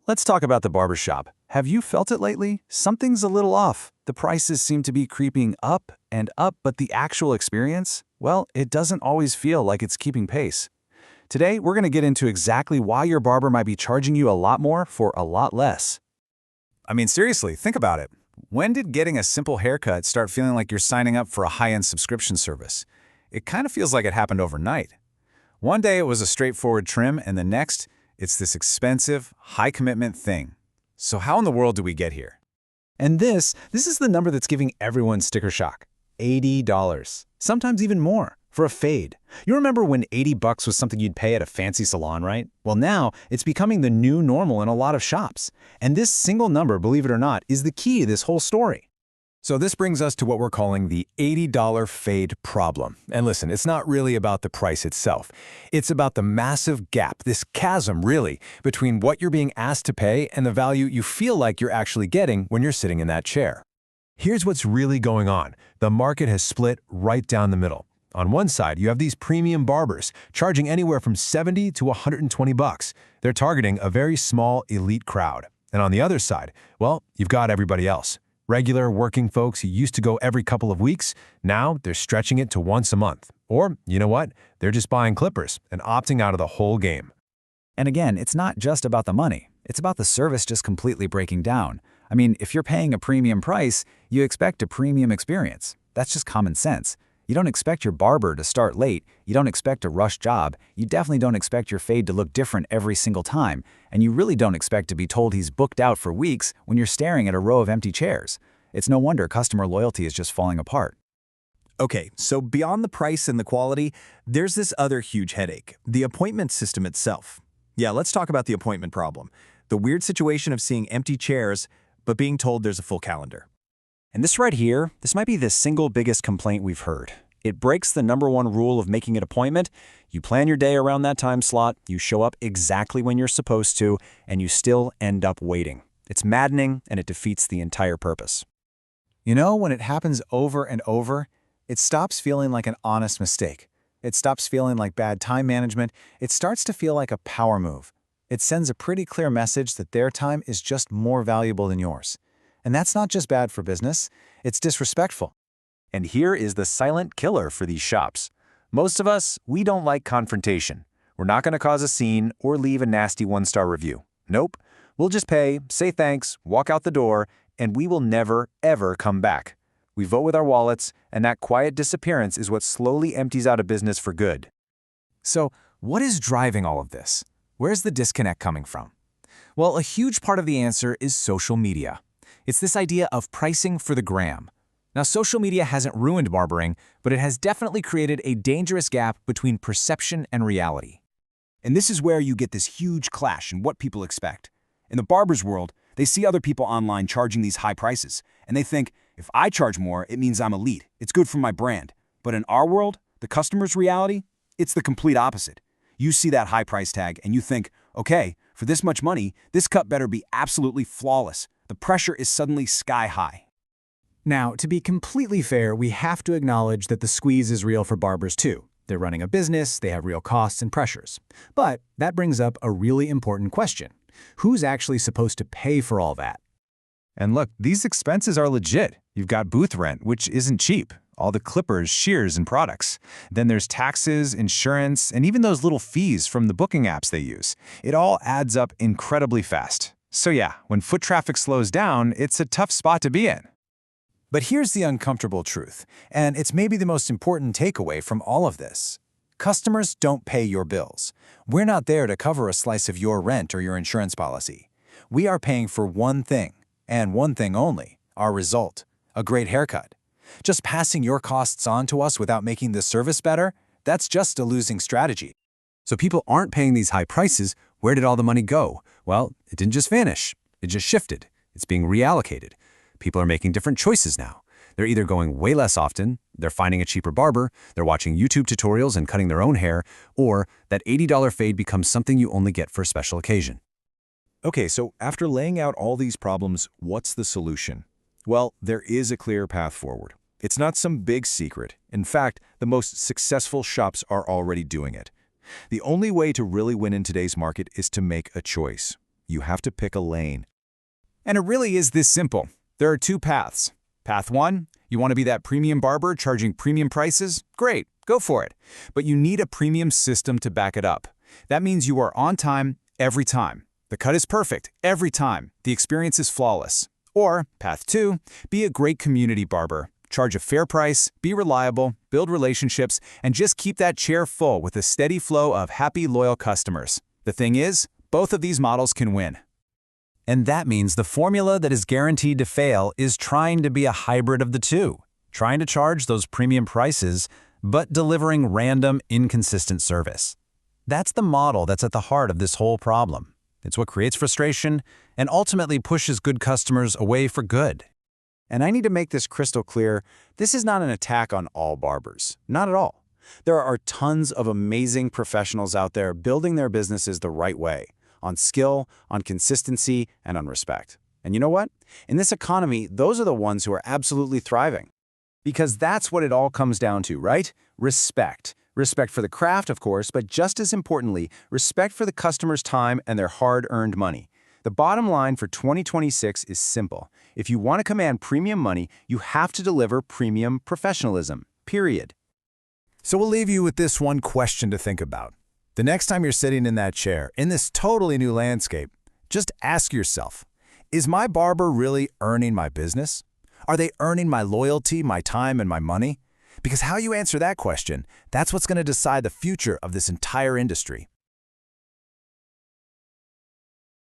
Let's talk about the barbershop. Have you felt it lately? Something's a little off. The prices seem to be creeping up and up, but the actual experience? Well, it doesn't always feel like it's keeping pace. Today, we're going to get into exactly why your barber might be charging you a lot more for a lot less. I mean, seriously, think about it. When did getting a simple haircut start feeling like you're signing up for a high-end subscription service? It kind of feels like it happened overnight. One day it was a straightforward trim, and the next, it's this expensive, high-commitment thing. So how in the world do we get here? And this is the number that's giving everyone sticker shock. $80. Sometimes even more, for a fade. You remember when $80 was something you'd pay at a fancy salon, right? Well, now it's becoming the new normal in a lot of shops. And this single number, believe it or not, is the key to this whole story. So this brings us to what we're calling the $80 fade problem. And listen, it's not really about the price itself. It's about the massive gap, this chasm really, between what you're being asked to pay and the value you feel like you're actually getting when you're sitting in that chair. Here's what's really going on. The market has split right down the middle. On one side, you have these premium barbers charging anywhere from $70 to $120. They're targeting a very small elite crowd. And on the other side, well, you've got everybody else. Regular working folks who used to go every couple of weeks, now they're stretching it to once a month. Or, you know what? They're just buying clippers and opting out of the whole game. And again, it's not just about the money. It's about the service just completely breaking down. I mean, if you're paying a premium price, you expect a premium experience. That's just common sense. You don't expect your barber to start late. You don't expect a rush job. You definitely don't expect your fade to look different every single time. And you really don't expect to be told he's booked out for weeks when you're staring at a row of empty chairs. It's no wonder customer loyalty is just falling apart. Okay, so beyond the price and the quality, there's this other huge headache, the appointment system itself. Yeah, let's talk about the appointment problem. The weird situation of seeing empty chairs, but being told there's a full calendar. And this right here, this might be the single biggest complaint we've heard. It breaks the #1 rule of making an appointment. You plan your day around that time slot, you show up exactly when you're supposed to, and you still end up waiting. It's maddening, and it defeats the entire purpose. You know, when it happens over and over, it stops feeling like an honest mistake. It stops feeling like bad time management. It starts to feel like a power move. It sends a pretty clear message that their time is just more valuable than yours. And that's not just bad for business, it's disrespectful. And here is the silent killer for these shops. Most of us, we don't like confrontation. We're not going to cause a scene or leave a nasty 1-star review. Nope. We'll just pay, say thanks, walk out the door, and we will never, ever come back. We vote with our wallets, and that quiet disappearance is what slowly empties out a business for good. So, what is driving all of this? Where's the disconnect coming from? Well, a huge part of the answer is social media. It's this idea of pricing for the gram. Now, social media hasn't ruined barbering, but it has definitely created a dangerous gap between perception and reality. And this is where you get this huge clash in what people expect. In the barber's world, they see other people online charging these high prices, and they think, if I charge more, it means I'm elite. It's good for my brand. But in our world, the customer's reality, it's the complete opposite. You see that high price tag, and you think, okay, for this much money, this cut better be absolutely flawless. The pressure is suddenly sky high. Now, to be completely fair, we have to acknowledge that the squeeze is real for barbers too. They're running a business, they have real costs and pressures. But that brings up a really important question. Who's actually supposed to pay for all that? And look, these expenses are legit. You've got booth rent, which isn't cheap. All the clippers, shears, and products. Then there's taxes, insurance, and even those little fees from the booking apps they use. It all adds up incredibly fast. So yeah, when foot traffic slows down, it's a tough spot to be in. But here's the uncomfortable truth, and it's maybe the most important takeaway from all of this. Customers don't pay your bills. We're not there to cover a slice of your rent or your insurance policy. We are paying for one thing, and one thing only, our result, a great haircut. Just passing your costs on to us without making the service better, that's just a losing strategy. So people aren't paying these high prices. Where did all the money go? Well, it didn't just vanish. It just shifted. It's being reallocated. People are making different choices now. They're either going way less often, they're finding a cheaper barber, they're watching YouTube tutorials and cutting their own hair, or that $80 fade becomes something you only get for a special occasion. Okay, so after laying out all these problems, what's the solution? Well, there is a clear path forward. It's not some big secret. In fact, the most successful shops are already doing it. The only way to really win in today's market is to make a choice. You have to pick a lane. And it really is this simple. There are two paths. Path 1, you want to be that premium barber charging premium prices? Great, go for it. But you need a premium system to back it up. That means you are on time every time. The cut is perfect every time. The experience is flawless. Or, path 2, be a great community barber. Charge a fair price, be reliable, build relationships, and just keep that chair full with a steady flow of happy, loyal customers. The thing is, both of these models can win. And that means the formula that is guaranteed to fail is trying to be a hybrid of the two, trying to charge those premium prices, but delivering random, inconsistent service. That's the model that's at the heart of this whole problem. It's what creates frustration and ultimately pushes good customers away for good. And I need to make this crystal clear, this is not an attack on all barbers. Not at all. There are tons of amazing professionals out there building their businesses the right way, on skill, on consistency, and on respect. And you know what? In this economy, those are the ones who are absolutely thriving. Because that's what it all comes down to, right? Respect. Respect for the craft, of course, but just as importantly, respect for the customer's time and their hard-earned money. The bottom line for 2026 is simple. If you want to command premium money, you have to deliver premium professionalism, period. So we'll leave you with this one question to think about. The next time you're sitting in that chair, in this totally new landscape, just ask yourself, is my barber really earning my business? Are they earning my loyalty, my time, and my money? Because how you answer that question, that's what's going to decide the future of this entire industry.